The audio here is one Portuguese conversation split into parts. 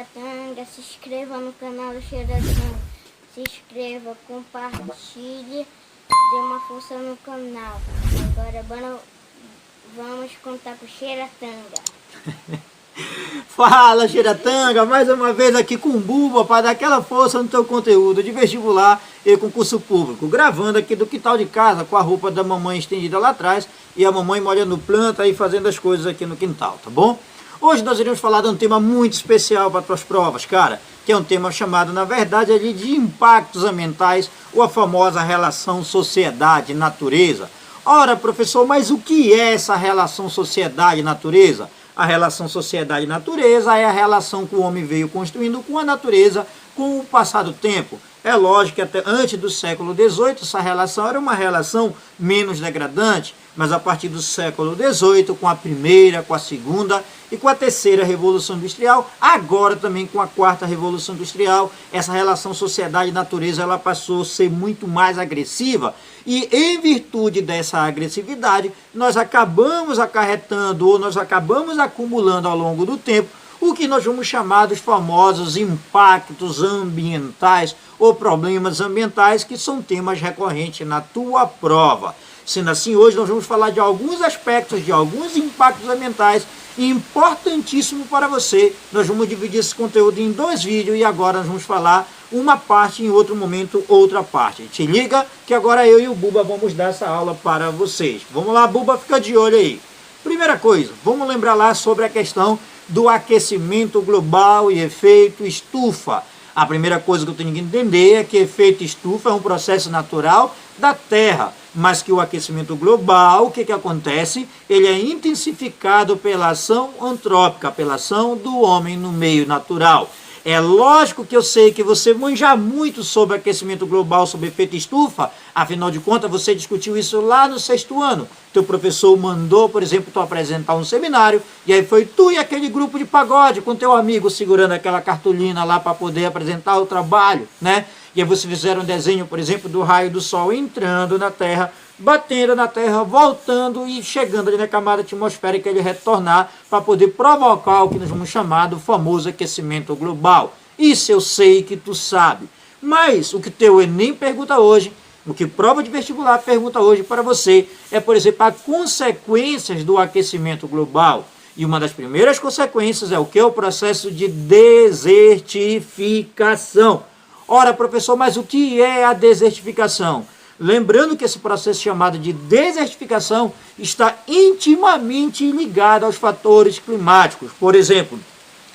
Xeratanga, se inscreva no canal do Xeratanga, se inscreva, compartilhe, dê uma força no canal. Agora vamos contar com o Xeratanga. Fala, Xeratanga, mais uma vez aqui com o Buba para dar aquela força no teu conteúdo de vestibular e concurso público, gravando aqui do quintal de casa com a roupa da mamãe estendida lá atrás e a mamãe molhando planta e fazendo as coisas aqui no quintal, tá bom? Hoje nós iremos falar de um tema muito especial para tuas provas, cara, que é um tema chamado, na verdade, ali de impactos ambientais, ou a famosa relação sociedade-natureza. Ora, professor, mas o que é essa relação sociedade-natureza? A relação sociedade-natureza é a relação que o homem veio construindo com a natureza com o passar do tempo. É lógico que até antes do século XVIII essa relação era uma relação menos degradante, mas a partir do século XVIII, com a primeira, com a segunda e com a terceira Revolução Industrial, agora também com a quarta Revolução Industrial, essa relação sociedade-natureza ela passou a ser muito mais agressiva e em virtude dessa agressividade nós acabamos acarretando ou nós acabamos acumulando ao longo do tempo o que nós vamos chamar dos famosos impactos ambientais ou problemas ambientais, que são temas recorrentes na tua prova. Sendo assim, hoje nós vamos falar de alguns aspectos, de alguns impactos ambientais importantíssimos para você. Nós vamos dividir esse conteúdo em 2 vídeos e agora nós vamos falar uma parte, em outro momento outra parte. Te liga que agora eu e o Buba vamos dar essa aula para vocês. Vamos lá, Buba, fica de olho aí. Primeira coisa, vamos lembrar lá sobre a questão do aquecimento global e efeito estufa. A primeira coisa que eu tenho que entender é que efeito estufa é um processo natural da Terra, mas que o aquecimento global, o que acontece? Ele é intensificado pela ação antrópica, pela ação do homem no meio natural. É lógico que eu sei que você manja muito sobre aquecimento global, sobre efeito estufa, afinal de contas você discutiu isso lá no 6º ano. Teu professor mandou, por exemplo, tu apresentar um seminário, e aí foi tu e aquele grupo de pagode com teu amigo segurando aquela cartolina lá para poder apresentar o trabalho, né? E aí vocês fizeram um desenho, por exemplo, do raio do Sol entrando na Terra, batendo na Terra, voltando e chegando ali na camada atmosférica, ele retornar para poder provocar o que nós vamos chamar do famoso aquecimento global. Isso eu sei que tu sabe. Mas o que teu Enem pergunta hoje, o que prova de vestibular pergunta hoje para você, é, por exemplo, as consequências do aquecimento global. E uma das primeiras consequências é o que? O processo de desertificação. Ora, professor, mas o que é a desertificação? Lembrando que esse processo chamado de desertificação está intimamente ligado aos fatores climáticos. Por exemplo,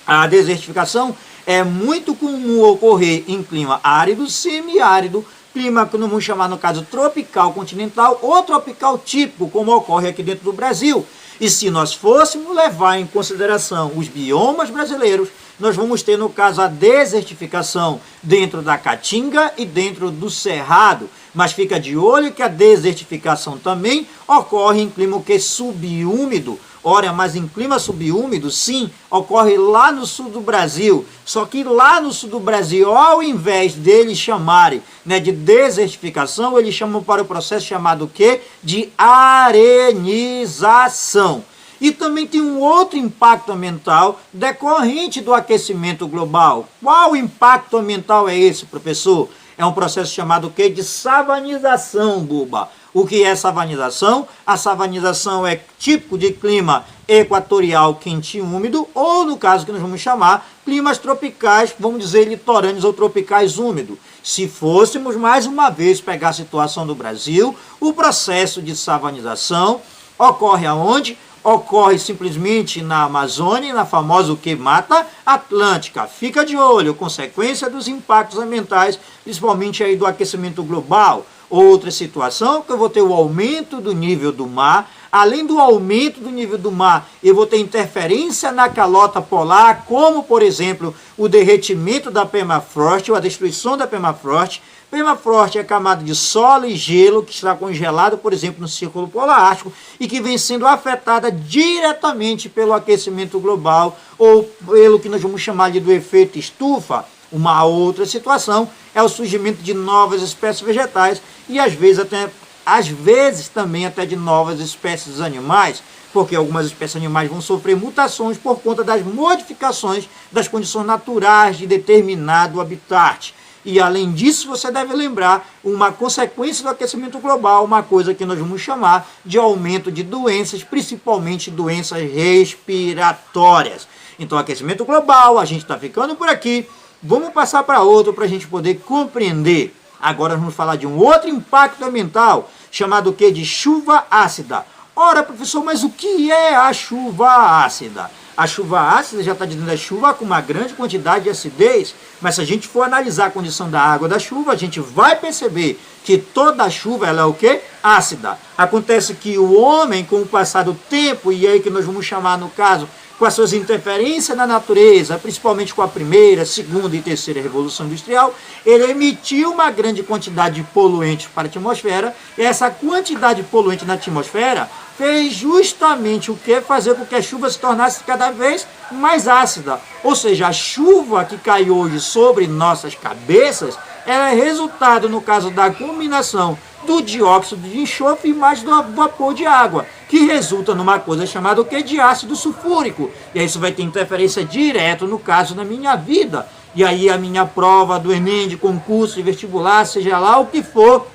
a desertificação é muito comum ocorrer em clima árido, semiárido, clima que nós vamos chamar no caso tropical continental ou tropical típico, como ocorre aqui dentro do Brasil. E se nós fôssemos levar em consideração os biomas brasileiros, nós vamos ter, no caso, a desertificação dentro da Caatinga e dentro do Cerrado. Mas fica de olho que a desertificação também ocorre em clima subúmido. Ora, mas em clima subúmido, sim, ocorre lá no sul do Brasil. Só que lá no sul do Brasil, ao invés deles chamarem, né, de desertificação, eles chamam para o processo chamado o quê? De arenização. E também tem um outro impacto ambiental decorrente do aquecimento global. Qual impacto ambiental é esse, professor? É um processo chamado o quê? De savanização, Buba. O que é savanização? A savanização é típico de clima equatorial quente e úmido, ou no caso que nós vamos chamar, climas tropicais, vamos dizer litorâneos ou tropicais úmidos. Se fôssemos, mais uma vez, pegar a situação do Brasil, o processo de savanização ocorre aonde? Ocorre simplesmente na Amazônia, na famosa o que? Mata Atlântica. Fica de olho, consequência dos impactos ambientais, principalmente aí do aquecimento global. Outra situação que eu vou ter o aumento do nível do mar. Além do aumento do nível do mar, eu vou ter interferência na calota polar, como, por exemplo, o derretimento da permafrost, ou a destruição da permafrost. Permafrost é a camada de solo e gelo que está congelado, por exemplo, no Círculo Polar Ártico e que vem sendo afetada diretamente pelo aquecimento global ou pelo que nós vamos chamar de do efeito estufa. Uma outra situação é o surgimento de novas espécies vegetais e às vezes até às vezes também até de novas espécies animais, porque algumas espécies animais vão sofrer mutações por conta das modificações das condições naturais de determinado habitat. E além disso, você deve lembrar uma consequência do aquecimento global, uma coisa que nós vamos chamar de aumento de doenças, principalmente doenças respiratórias. Então, aquecimento global, a gente está ficando por aqui. Vamos passar para outro para a gente poder compreender. Agora vamos falar de um outro impacto ambiental, chamado o quê? De chuva ácida. Ora, professor, mas o que é a chuva ácida? A chuva ácida já está dizendo é chuva com uma grande quantidade de acidez, mas se a gente for analisar a condição da água da chuva, a gente vai perceber que toda a chuva ela é o quê? Ácida. Acontece que o homem, com o passar do tempo, e aí que nós vamos chamar no caso, com as suas interferências na natureza, principalmente com a primeira, segunda e terceira revolução industrial, ele emitiu uma grande quantidade de poluentes para a atmosfera, e essa quantidade de poluente na atmosfera fez justamente o que? Fazer com que a chuva se tornasse cada vez mais ácida. Ou seja, a chuva que cai hoje sobre nossas cabeças, ela é resultado, no caso da combinação do dióxido de enxofre e mais do vapor de água, que resulta numa coisa chamada o que? De ácido sulfúrico. E aí isso vai ter interferência direta, no caso, na minha vida. E aí a minha prova do Enem, de concurso, de vestibular, seja lá o que for,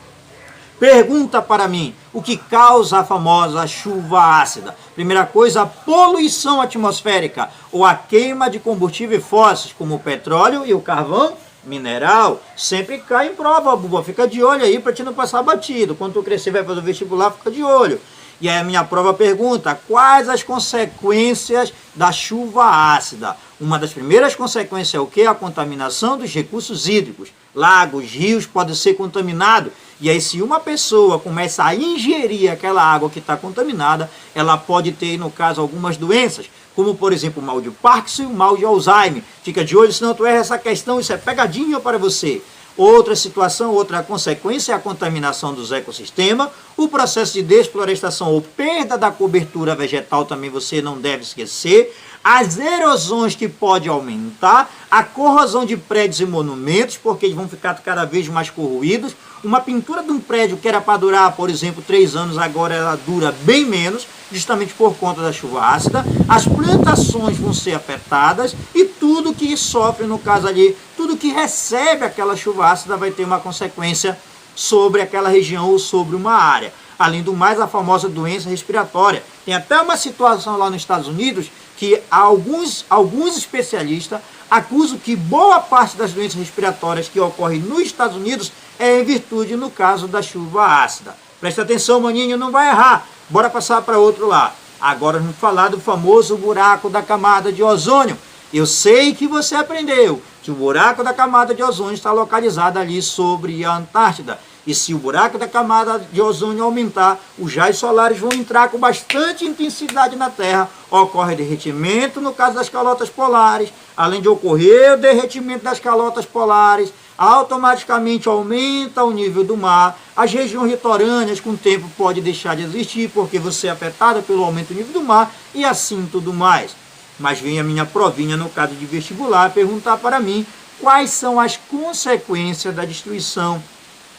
pergunta para mim o que causa a famosa chuva ácida. Primeira coisa, a poluição atmosférica, ou a queima de combustíveis fósseis, como o petróleo e o carvão mineral. Sempre cai em prova, Buba. Fica de olho aí para te não passar batido. Quando tu crescer vai fazer o vestibular, fica de olho. E aí a minha prova pergunta, quais as consequências da chuva ácida? Uma das primeiras consequências é o que? A contaminação dos recursos hídricos. Lagos, rios podem ser contaminados. E aí se uma pessoa começa a ingerir aquela água que está contaminada, ela pode ter, no caso, algumas doenças, como por exemplo o mal de Parkinson e o mal de Alzheimer. Fica de olho, senão tu erra essa questão, isso é pegadinha para você. Outra situação, outra consequência é a contaminação dos ecossistemas, o processo de desflorestação ou perda da cobertura vegetal também você não deve esquecer, as erosões que pode aumentar, a corrosão de prédios e monumentos, porque eles vão ficar cada vez mais corroídos. Uma pintura de um prédio que era para durar, por exemplo, 3 anos, agora ela dura bem menos, justamente por conta da chuva ácida. As plantações vão ser afetadas e tudo que sofre, no caso ali, tudo que recebe aquela chuva ácida vai ter uma consequência sobre aquela região ou sobre uma área. Além do mais, a famosa doença respiratória. Tem até uma situação lá nos Estados Unidos que alguns especialistas acusam que boa parte das doenças respiratórias que ocorrem nos Estados Unidos é em virtude, no caso, da chuva ácida. Presta atenção, maninho, não vai errar. Bora passar para outro lá. Agora vamos falar do famoso buraco da camada de ozônio. Eu sei que você aprendeu que o buraco da camada de ozônio está localizado ali sobre a Antártida. E se o buraco da camada de ozônio aumentar, os raios solares vão entrar com bastante intensidade na Terra. Ocorre derretimento no caso das calotas polares. Além de ocorrer o derretimento das calotas polares, automaticamente aumenta o nível do mar. As regiões litorâneas com o tempo pode deixar de existir porque você é afetada pelo aumento do nível do mar e assim tudo mais. Mas vem a minha provinha no caso de vestibular perguntar para mim quais são as consequências da destruição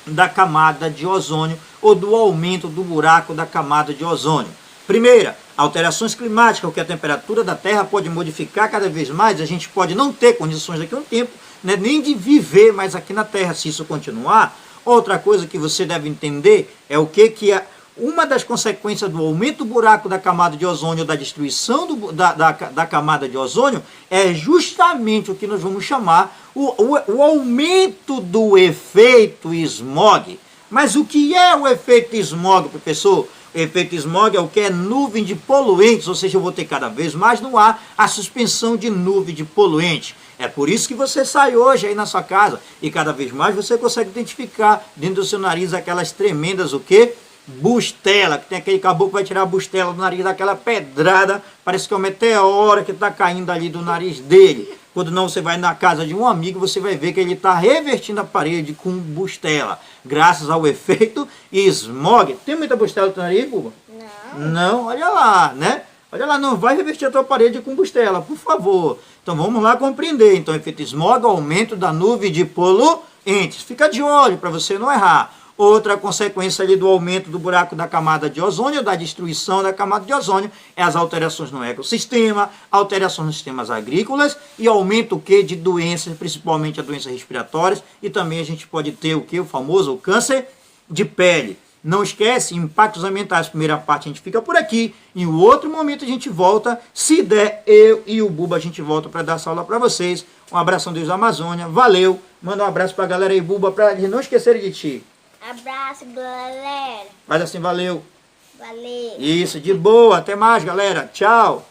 da camada de ozônio ou do aumento do buraco da camada de ozônio. Primeira, alterações climáticas, porque a temperatura da Terra pode modificar cada vez mais, a gente pode não ter condições daqui a um tempo, né, nem de viver mais aqui na Terra se isso continuar. Outra coisa que você deve entender é o que é uma das consequências do aumento do buraco da camada de ozônio, da destruição da camada de ozônio, é justamente o que nós vamos chamar o aumento do efeito smog. Mas o que é o efeito smog, professor? O efeito smog é o que? É nuvem de poluentes, ou seja, eu vou ter cada vez mais no ar a suspensão de nuvem de poluentes. É por isso que você sai hoje aí na sua casa e cada vez mais você consegue identificar dentro do seu nariz aquelas tremendas, o quê? Bustela, que tem aquele caboclo que vai tirar a bustela do nariz daquela pedrada, parece que é um meteoro que está caindo ali do nariz dele. Quando não, você vai na casa de um amigo, você vai ver que ele está revertindo a parede com bustela, graças ao efeito smog. Tem muita bustela no teu nariz, Buba? Não. Não, olha lá, né? Olha lá, não vai revestir a tua parede com bustela, por favor. Então vamos lá compreender. Então, efeito smog, aumento da nuvem de poluentes. Fica de olho para você não errar. Outra consequência ali do aumento do buraco da camada de ozônio, da destruição da camada de ozônio, é as alterações no ecossistema, alterações nos sistemas agrícolas e aumento o que de doenças, principalmente as doenças respiratórias, e também a gente pode ter o que? O famoso câncer de pele. Não esquece, impactos ambientais, primeira parte a gente fica por aqui, em outro momento a gente volta, se der, eu e o Buba a gente volta para dar essa aula para vocês. Um abração Deus da Amazônia, valeu, manda um abraço para a galera aí, Buba, para eles não esquecerem de ti. Abraço, galera. Faz assim, valeu. Valeu. Isso, de boa, até mais galera, tchau.